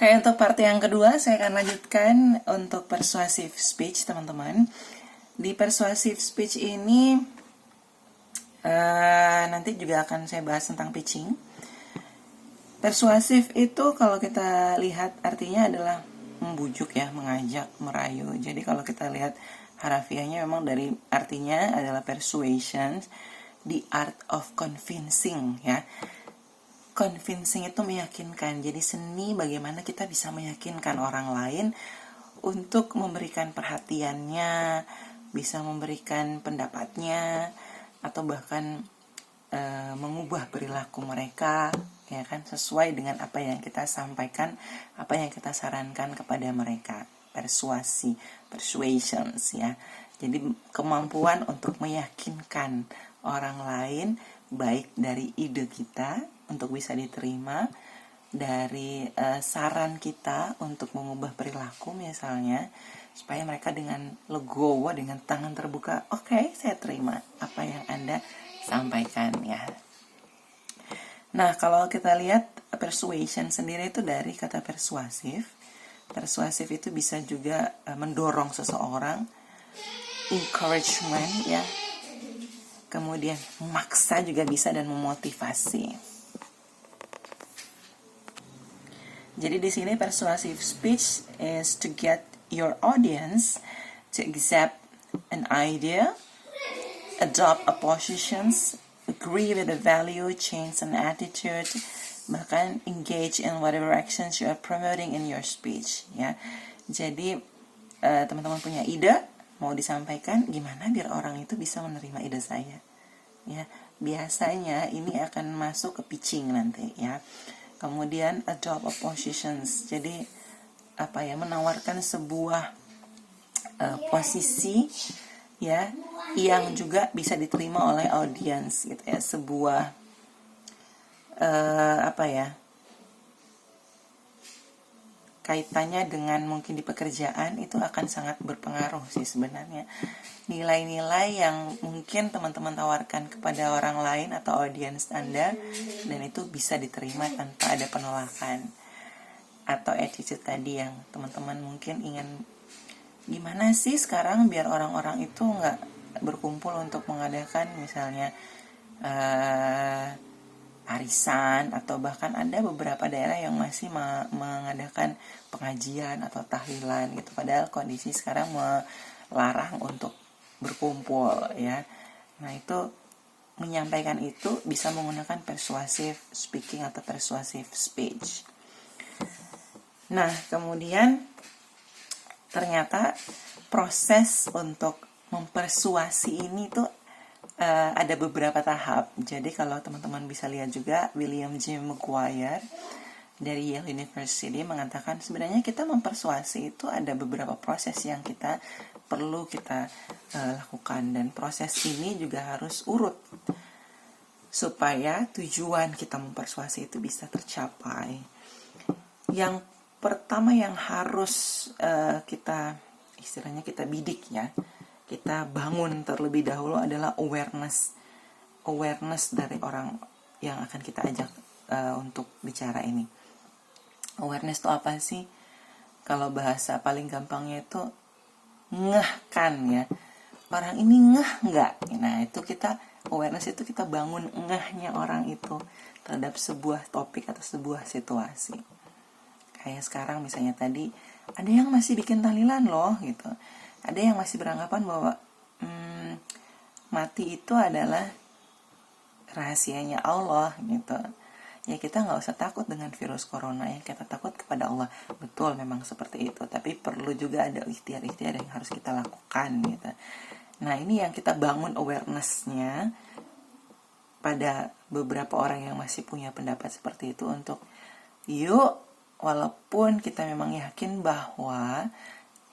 Oke, untuk part yang kedua saya akan lanjutkan untuk persuasive speech, teman-teman. Di persuasive speech ini nanti juga akan saya bahas tentang pitching. Persuasif itu kalau kita lihat artinya adalah membujuk ya, mengajak, merayu. Jadi kalau kita lihat harafiahnya memang dari artinya adalah persuasion, the art of convincing ya. Convincing itu meyakinkan. Jadi seni bagaimana kita bisa meyakinkan orang lain untuk memberikan perhatiannya, bisa memberikan pendapatnya, atau bahkan mengubah perilaku mereka, ya kan, sesuai dengan apa yang kita sampaikan, apa yang kita sarankan kepada mereka. Persuasi, persuasions ya. Jadi kemampuan untuk meyakinkan orang lain baik dari ide kita untuk bisa diterima, dari saran kita untuk mengubah perilaku misalnya, supaya mereka dengan legowo, dengan tangan terbuka, oke, saya terima apa yang Anda sampaikan ya. Nah, kalau kita lihat persuasion sendiri itu dari kata persuasif. Persuasif itu bisa juga mendorong seseorang, encouragement ya. Kemudian memaksa juga bisa, dan memotivasi. Jadi di sini persuasive speech is to get your audience to accept an idea, adopt a positions, agree with the value, change an attitude, bahkan engage in whatever actions you are promoting in your speech ya. Jadi teman-teman punya ide mau disampaikan, gimana biar orang itu bisa menerima ide saya ya. Biasanya ini akan masuk ke pitching nanti ya. Kemudian adopt a positions, jadi apa ya, menawarkan sebuah posisi ya yang juga bisa diterima oleh audiens gitu ya. Sebuah apa ya, kaitannya dengan mungkin di pekerjaan itu akan sangat berpengaruh sih sebenarnya. Nilai-nilai yang mungkin teman-teman tawarkan kepada orang lain atau audiens Anda, dan itu bisa diterima tanpa ada penolakan. Atau attitude tadi yang teman-teman mungkin ingin, gimana sih sekarang biar orang-orang itu nggak berkumpul untuk mengadakan misalnya arisan, atau bahkan ada beberapa daerah yang masih mengadakan pengajian atau tahlilan gitu, padahal kondisi sekarang melarang untuk berkumpul ya. Nah, itu menyampaikan itu bisa menggunakan persuasive speaking atau persuasive speech. Nah, kemudian ternyata proses untuk mempersuasi ini tuh ada beberapa tahap. Jadi kalau teman-teman bisa lihat juga, William J. McGuire dari Yale University mengatakan sebenarnya kita mempersuasi itu ada beberapa proses yang kita perlu kita lakukan, dan proses ini juga harus urut supaya tujuan kita mempersuasi itu bisa tercapai. Yang pertama yang harus kita istilahnya kita bidik ya, kita bangun terlebih dahulu adalah awareness dari orang yang akan kita ajak untuk bicara ini. Awareness itu apa sih? Kalau bahasa paling gampangnya itu ngeh kan ya, orang ini ngeh nggak? Nah, itu kita awareness itu kita bangun ngehnya orang itu terhadap sebuah topik atau sebuah situasi. Kayak sekarang misalnya tadi ada yang masih bikin tahlilan loh gitu, ada yang masih beranggapan bahwa mati itu adalah rahasianya Allah gitu ya. Kita nggak usah takut dengan virus corona ya, kita takut kepada Allah. Betul, memang seperti itu, tapi perlu juga ada ikhtiar-ikhtiar yang harus kita lakukan gitu. Nah, ini yang kita bangun awareness-nya pada beberapa orang yang masih punya pendapat seperti itu, untuk yuk, walaupun kita memang yakin bahwa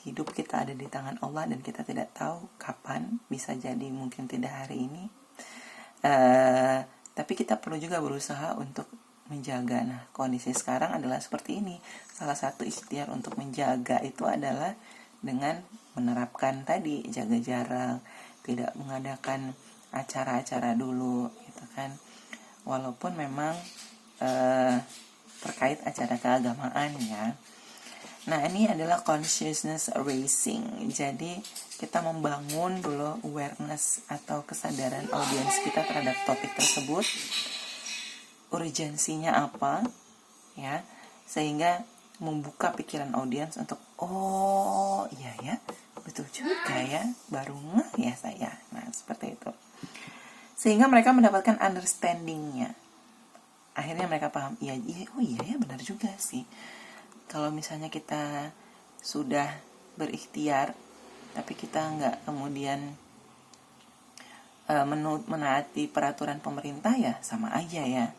hidup kita ada di tangan Allah dan kita tidak tahu kapan, bisa jadi mungkin tidak hari ini, tapi kita perlu juga berusaha untuk menjaga. Nah, kondisi sekarang adalah seperti ini. Salah satu ikhtiar untuk menjaga itu adalah dengan menerapkan tadi jaga jarak, tidak mengadakan acara-acara dulu gitu kan. Walaupun memang terkait terkait acara keagamaan ya. Nah, ini adalah consciousness raising. Jadi kita membangun dulu awareness atau kesadaran audiens kita terhadap topik tersebut, urgensinya apa ya, sehingga membuka pikiran audiens untuk oh iya ya, betul juga ya, baru ngeh ya saya. Nah, seperti itu. Sehingga mereka mendapatkan understanding-nya. Akhirnya mereka paham, oh iya ya, benar juga sih. Kalau misalnya kita sudah berikhtiar, tapi kita nggak kemudian menaati peraturan pemerintah, ya sama aja ya.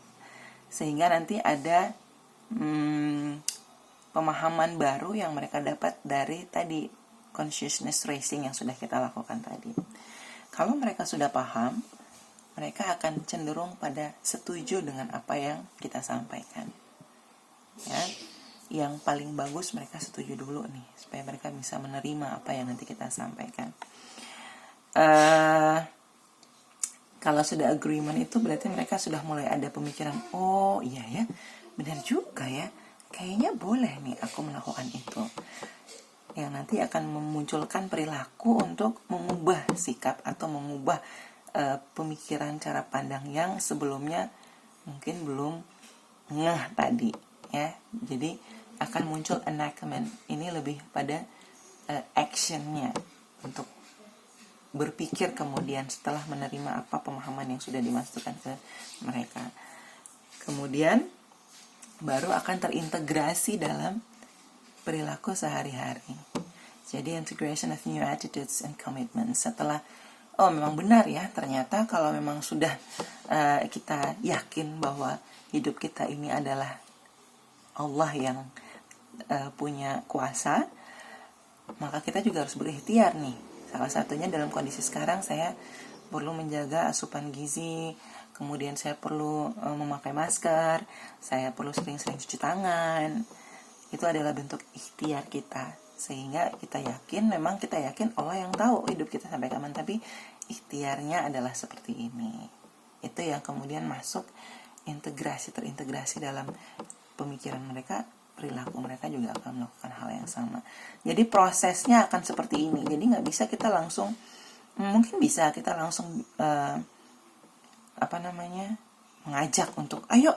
Sehingga nanti ada pemahaman baru yang mereka dapat dari tadi consciousness raising yang sudah kita lakukan tadi. Kalau mereka sudah paham, mereka akan cenderung pada setuju dengan apa yang kita sampaikan. Ya, yang paling bagus mereka setuju dulu nih, supaya mereka bisa menerima apa yang nanti kita sampaikan. Kalau sudah agreement itu berarti mereka sudah mulai ada pemikiran, oh iya ya, benar juga ya, kayaknya boleh nih aku melakukan itu. Yang nanti akan memunculkan perilaku untuk mengubah sikap atau mengubah pemikiran, cara pandang yang sebelumnya mungkin belum ngeh tadi ya. Jadi akan muncul enactment. Ini lebih pada actionnya, untuk berpikir kemudian setelah menerima apa pemahaman yang sudah dimasukkan ke mereka. Kemudian baru akan terintegrasi dalam perilaku sehari-hari. Jadi integration of new attitudes and commitments. Setelah memang benar ya, ternyata kalau memang sudah kita yakin bahwa hidup kita ini adalah Allah yang punya kuasa, maka kita juga harus berikhtiar nih. Salah satunya dalam kondisi sekarang, saya perlu menjaga asupan gizi, kemudian saya perlu memakai masker, saya perlu sering-sering cuci tangan. Itu adalah bentuk ikhtiar kita, sehingga kita yakin, memang kita yakin Allah yang tahu hidup kita sampai kapan, tapi ikhtiarnya adalah seperti ini. Itu yang kemudian masuk terintegrasi dalam pemikiran mereka, perilaku mereka juga akan melakukan hal yang sama. Jadi prosesnya akan seperti ini. Jadi nggak bisa kita langsung, mungkin bisa kita langsung mengajak untuk ayo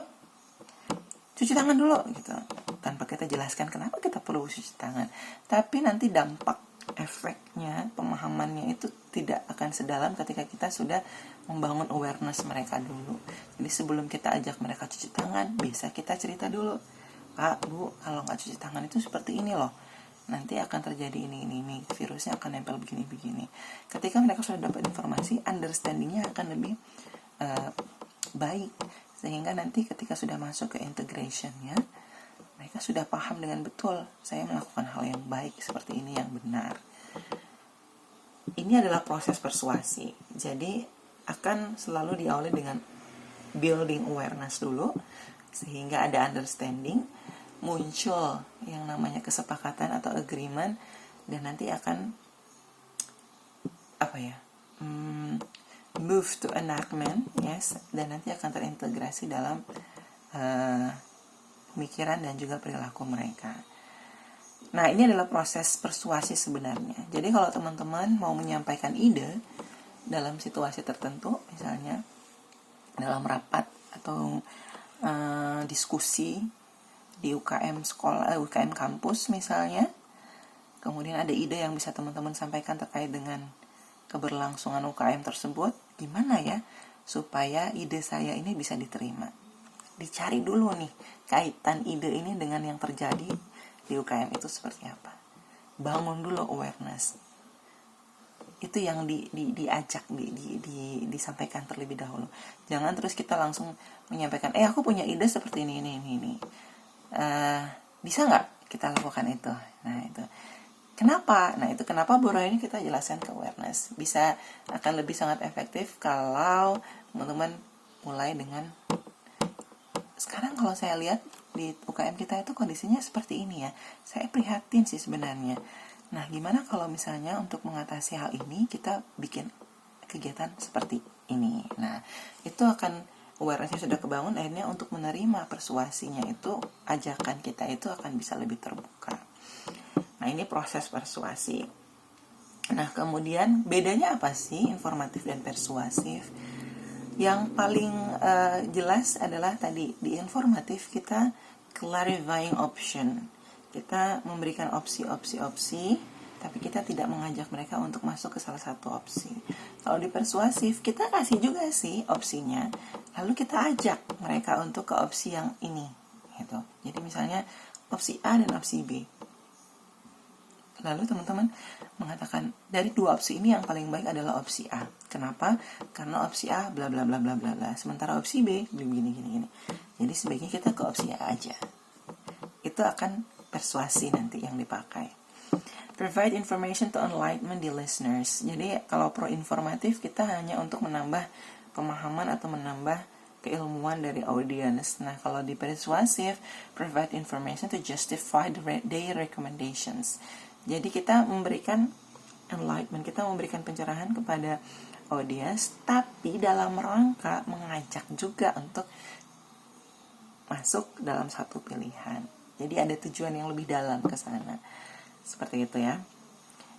cuci tangan dulu gitu, tanpa kita jelaskan kenapa kita perlu cuci tangan. Tapi nanti dampak efeknya, pemahamannya itu tidak akan sedalam ketika kita sudah membangun awareness mereka dulu. Jadi sebelum kita ajak mereka cuci tangan, bisa kita cerita dulu, Pak, Bu, kalau nggak cuci tangan itu seperti ini loh, nanti akan terjadi ini, virusnya akan nempel begini. Ketika mereka sudah dapat informasi, understandingnya akan lebih baik, sehingga nanti ketika sudah masuk ke integrationnya, mereka sudah paham dengan betul, saya melakukan hal yang baik seperti ini, yang benar. Ini adalah proses persuasi. Jadi akan selalu diawali dengan building awareness dulu, sehingga ada understanding, muncul yang namanya kesepakatan atau agreement, dan nanti akan move to enactment, yes, dan nanti akan terintegrasi dalam pemikiran dan juga perilaku mereka. Nah, ini adalah proses persuasi sebenarnya. Jadi kalau teman-teman mau menyampaikan ide dalam situasi tertentu, misalnya dalam rapat atau diskusi di UKM sekolah, UKM kampus misalnya, kemudian ada ide yang bisa teman-teman sampaikan terkait dengan keberlangsungan UKM tersebut, gimana ya supaya ide saya ini bisa diterima. Dicari dulu nih kaitan ide ini dengan yang terjadi di UKM itu seperti apa. Bangun dulu awareness. Itu yang diajak, disampaikan terlebih dahulu. Jangan terus kita langsung menyampaikan, aku punya ide seperti ini. Bisa nggak kita lakukan itu? Nah itu. Kenapa? Nah itu kenapa Bora ini kita jelaskan ke awareness. Bisa akan lebih sangat efektif kalau teman-teman mulai dengan, sekarang kalau saya lihat di UKM kita itu kondisinya seperti ini ya. Saya prihatin sih sebenarnya. Nah, gimana kalau misalnya untuk mengatasi hal ini kita bikin kegiatan seperti ini. Nah, itu akan awareness-nya sudah kebangun, akhirnya untuk menerima persuasinya itu, ajakan kita itu akan bisa lebih terbuka. Nah, ini proses persuasi. Nah, kemudian bedanya apa sih informatif dan persuasif? Yang paling jelas adalah tadi, di informatif kita clarifying option. Kita memberikan opsi-opsi, tapi kita tidak mengajak mereka untuk masuk ke salah satu opsi. Kalau di persuasif, kita kasih juga sih opsinya, lalu kita ajak mereka untuk ke opsi yang ini, gitu. Jadi misalnya opsi A dan opsi B. Lalu teman-teman mengatakan dari dua opsi ini yang paling baik adalah opsi A. Kenapa? Karena opsi A bla bla bla bla bla bla. Sementara opsi B begini gini. Jadi sebaiknya kita ke opsi A aja. Itu akan persuasi nanti yang dipakai. Provide information to enlighten the listeners. Jadi kalau pro informatif kita hanya untuk menambah pemahaman atau menambah keilmuan dari audience. Nah, kalau di persuasif, provide information to justify their recommendations. Jadi kita memberikan enlightenment, kita memberikan pencerahan kepada audiens, tapi dalam rangka mengajak juga untuk masuk dalam satu pilihan. Jadi ada tujuan yang lebih dalam ke sana. Seperti itu ya.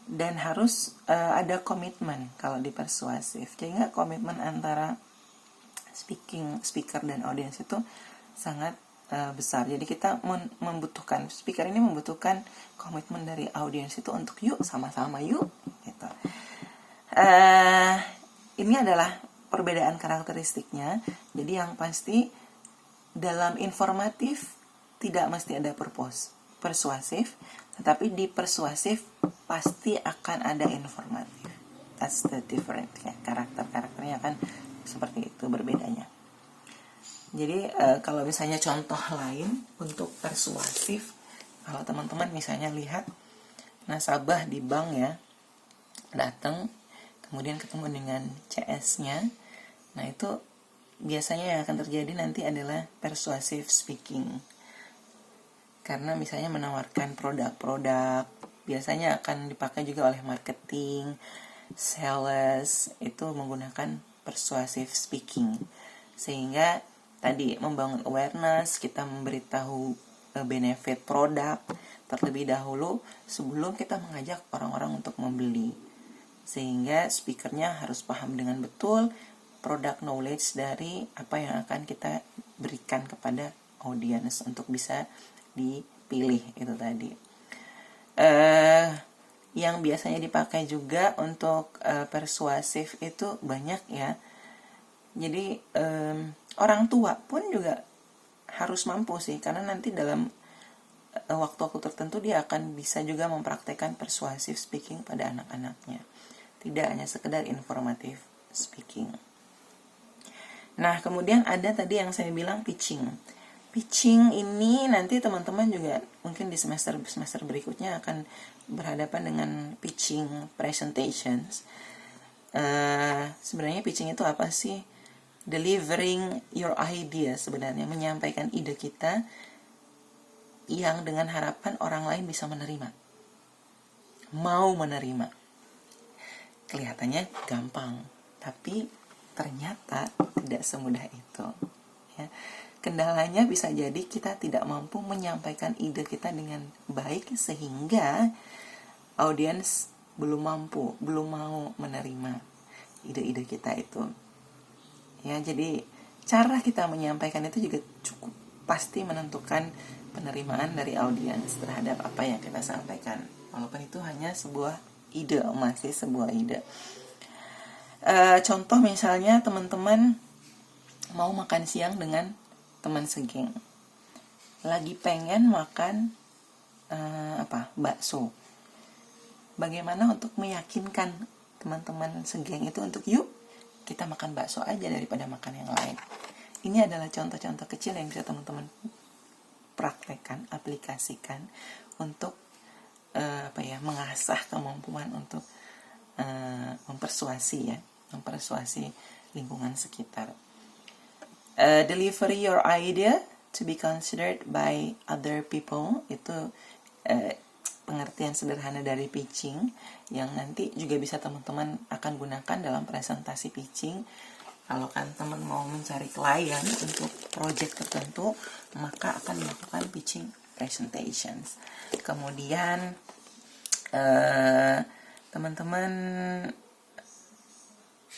Dan harus ada komitmen kalau di persuasif. Jadi komitmen antara speaker dan audiens itu sangat besar. Jadi kita membutuhkan, speaker ini membutuhkan komitmen dari audiens itu untuk yuk sama-sama yuk gitu. Ini adalah perbedaan karakteristiknya. Jadi yang pasti dalam informatif tidak mesti ada persuasif, tetapi di persuasif pasti akan ada informatif. That's the difference ya. Karakternya akan seperti itu berbedanya. Jadi kalau misalnya contoh lain untuk persuasif, kalau teman-teman misalnya lihat nasabah di bank ya, datang kemudian ketemu dengan CS-nya, nah itu biasanya yang akan terjadi nanti adalah persuasive speaking. Karena misalnya menawarkan produk-produk, biasanya akan dipakai juga oleh marketing, sales, itu menggunakan persuasive speaking. Sehingga tadi membangun awareness, kita memberitahu benefit produk terlebih dahulu sebelum kita mengajak orang-orang untuk membeli. Sehingga speakernya harus paham dengan betul product knowledge dari apa yang akan kita berikan kepada audience untuk bisa dipilih itu tadi. Yang biasanya dipakai juga untuk persuasif itu banyak ya. Jadi orang tua pun juga harus mampu sih, karena nanti dalam waktu-waktu tertentu dia akan bisa juga mempraktekkan persuasive speaking pada anak-anaknya. Tidak hanya sekedar informative speaking. Nah, kemudian ada tadi yang saya bilang pitching. Pitching ini nanti teman-teman juga mungkin di semester berikutnya akan berhadapan dengan pitching presentations. Sebenarnya pitching itu apa sih? Delivering your idea, sebenarnya menyampaikan ide kita yang dengan harapan orang lain bisa menerima, mau menerima. Kelihatannya gampang, tapi ternyata tidak semudah itu ya. Kendalanya bisa jadi kita tidak mampu menyampaikan ide kita dengan baik sehingga audiens belum mau menerima ide-ide kita itu. Ya, jadi cara kita menyampaikan itu juga cukup pasti menentukan penerimaan dari audiens terhadap apa yang kita sampaikan. Walaupun itu hanya sebuah ide, masih sebuah ide. Contoh misalnya teman-teman mau makan siang dengan teman segeng. Lagi pengen makan bakso. Bagaimana untuk meyakinkan teman-teman segeng itu untuk yuk kita makan bakso aja daripada makan yang lain. Ini adalah contoh-contoh kecil yang bisa teman-teman praktekkan, aplikasikan untuk mengasah kemampuan untuk mempersuasi lingkungan sekitar. Deliver your idea to be considered by other people, itu pengertian sederhana dari pitching yang nanti juga bisa teman-teman akan gunakan dalam presentasi pitching. Kalau kan teman mau mencari klien untuk project tertentu, maka akan melakukan pitching presentations. Kemudian teman-teman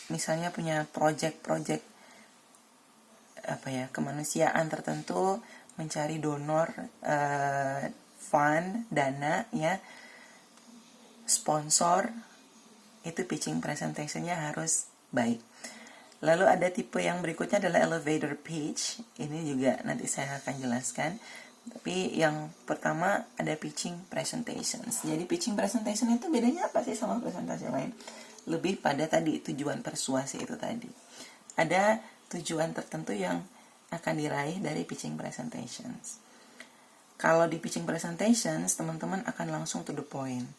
misalnya punya project-project kemanusiaan tertentu, mencari donor, fund, dana ya, sponsor, itu pitching presentationnya harus baik. Lalu ada tipe yang berikutnya adalah elevator pitch. Ini juga nanti saya akan jelaskan. Tapi yang pertama ada pitching presentations. Jadi pitching presentation itu bedanya apa sih sama presentasi lain? Lebih pada tadi tujuan persuasi itu tadi. Ada tujuan tertentu yang akan diraih dari pitching presentations. Kalau di pitching presentations, teman-teman akan langsung to the point.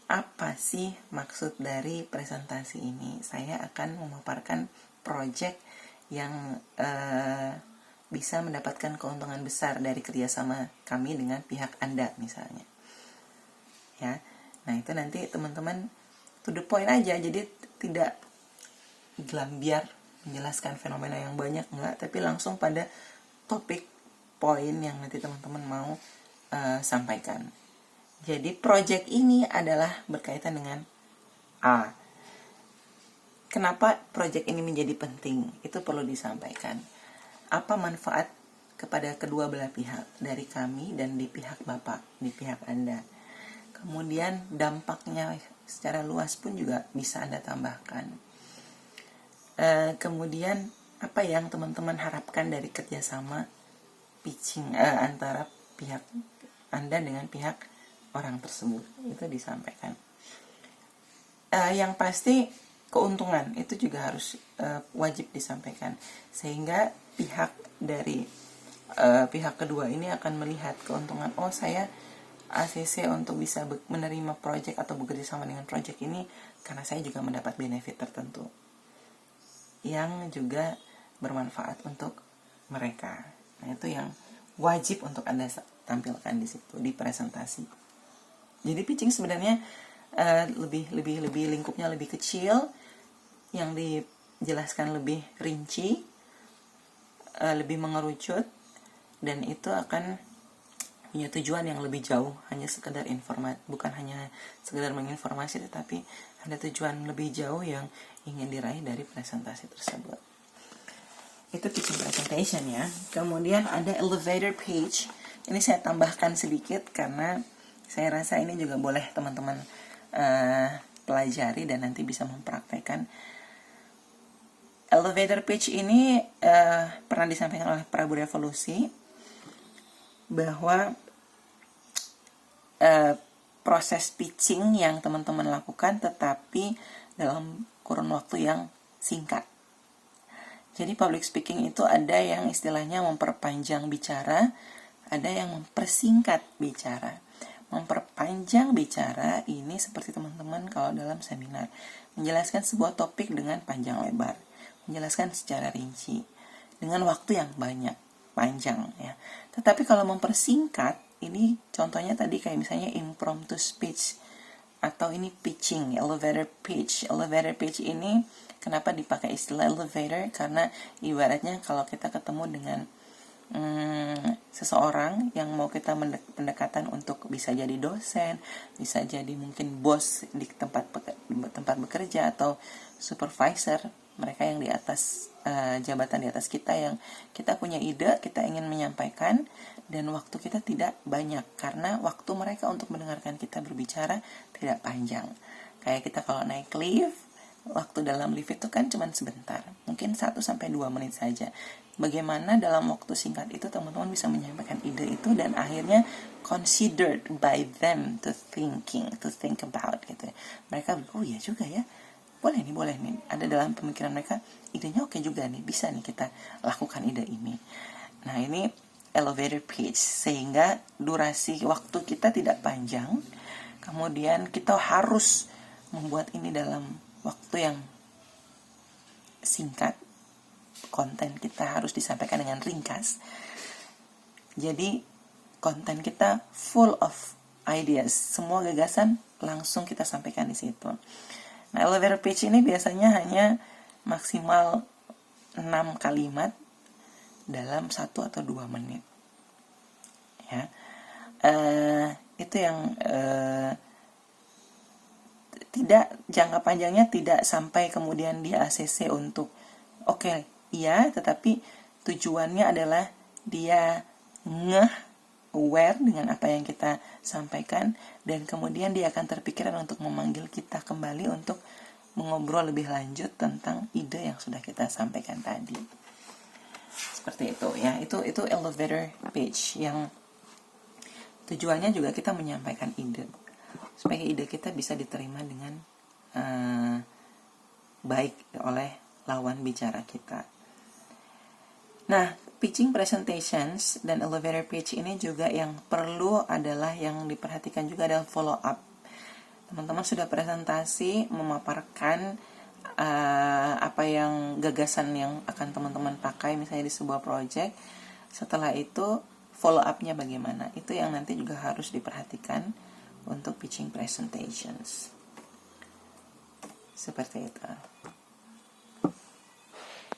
Apa sih maksud dari presentasi ini? Saya akan memaparkan project yang bisa mendapatkan keuntungan besar dari kerjasama kami dengan pihak Anda misalnya. Ya, nah itu nanti teman-teman to the point aja, jadi tidak gelambiar menjelaskan fenomena yang banyak, enggak, tapi langsung pada topik poin yang nanti teman-teman mau sampaikan. Jadi project ini adalah berkaitan dengan A. Kenapa project ini menjadi penting? Itu perlu disampaikan. Apa manfaat kepada kedua belah pihak, dari kami dan di pihak Bapak, di pihak Anda. Kemudian dampaknya secara luas pun juga bisa Anda tambahkan. Kemudian apa yang teman-teman harapkan dari kerjasama pitching antara pihak Anda dengan pihak orang tersebut, itu disampaikan. Yang pasti keuntungan itu juga harus wajib disampaikan, sehingga pihak dari pihak kedua ini akan melihat keuntungan. Oh, saya ACC untuk bisa menerima project atau bekerja sama dengan project ini karena saya juga mendapat benefit tertentu yang juga bermanfaat untuk mereka. Nah, itu yang wajib untuk Anda tampilkan di situ di presentasi. Jadi pitching sebenarnya lebih lingkupnya lebih kecil, yang dijelaskan lebih rinci, lebih mengerucut, dan itu akan punya tujuan yang lebih jauh, hanya sekedar bukan hanya sekedar menginformasi, tetapi ada tujuan lebih jauh yang ingin diraih dari presentasi tersebut. Itu pitching presentation ya. Kemudian ada elevator pitch. Ini saya tambahkan sedikit karena saya rasa ini juga boleh teman-teman pelajari dan nanti bisa mempraktekkan. Elevator pitch ini pernah disampaikan oleh Prabu Revolusi bahwa proses pitching yang teman-teman lakukan tetapi dalam kurun waktu yang singkat. Jadi public speaking itu ada yang istilahnya memperpanjang bicara, ada yang mempersingkat bicara. Memperpanjang bicara ini seperti teman-teman kalau dalam seminar, menjelaskan sebuah topik dengan panjang lebar, menjelaskan secara rinci dengan waktu yang panjang ya. Tetapi kalau mempersingkat, ini contohnya tadi kayak misalnya impromptu speech atau ini pitching, elevator pitch. Elevator pitch ini kenapa dipakai istilah elevator? Karena ibaratnya kalau kita ketemu dengan seseorang yang mau kita pendekatan untuk bisa jadi dosen, bisa jadi mungkin bos di tempat bekerja atau supervisor, mereka yang di atas jabatan di atas kita, yang kita punya ide, kita ingin menyampaikan, dan waktu kita tidak banyak karena waktu mereka untuk mendengarkan kita berbicara tidak panjang. Kayak kita kalau naik lift, waktu dalam lift itu kan cuma sebentar, mungkin 1-2 menit saja. Bagaimana dalam waktu singkat itu teman-teman bisa menyampaikan ide itu dan akhirnya considered by them to think about gitu. Mereka oh iya juga ya, boleh nih, ada dalam pemikiran mereka, idenya oke juga nih, bisa nih kita lakukan ide ini. Nah, ini elevator pitch, sehingga durasi waktu kita tidak panjang, kemudian kita harus membuat ini dalam waktu yang singkat, konten kita harus disampaikan dengan ringkas. Jadi konten kita full of ideas, semua gagasan langsung kita sampaikan di situ. Nah, elevator pitch ini biasanya hanya maksimal 6 kalimat dalam 1 atau 2 menit. Ya, itu yang tidak, jangka panjangnya tidak sampai kemudian di ACC untuk oke, iya, tetapi tujuannya adalah dia aware dengan apa yang kita sampaikan, dan kemudian dia akan terpikiran untuk memanggil kita kembali untuk mengobrol lebih lanjut tentang ide yang sudah kita sampaikan tadi. Seperti itu ya, itu elevator pitch yang tujuannya juga kita menyampaikan ide supaya ide kita bisa diterima dengan baik oleh lawan bicara kita. Nah, pitching presentations dan elevator pitch ini juga yang perlu adalah yang diperhatikan juga adalah follow up. Teman-teman sudah presentasi, memaparkan apa yang gagasan yang akan teman-teman pakai misalnya di sebuah project. Setelah itu follow up-nya bagaimana? Itu yang nanti juga harus diperhatikan untuk pitching presentations. Seperti itu.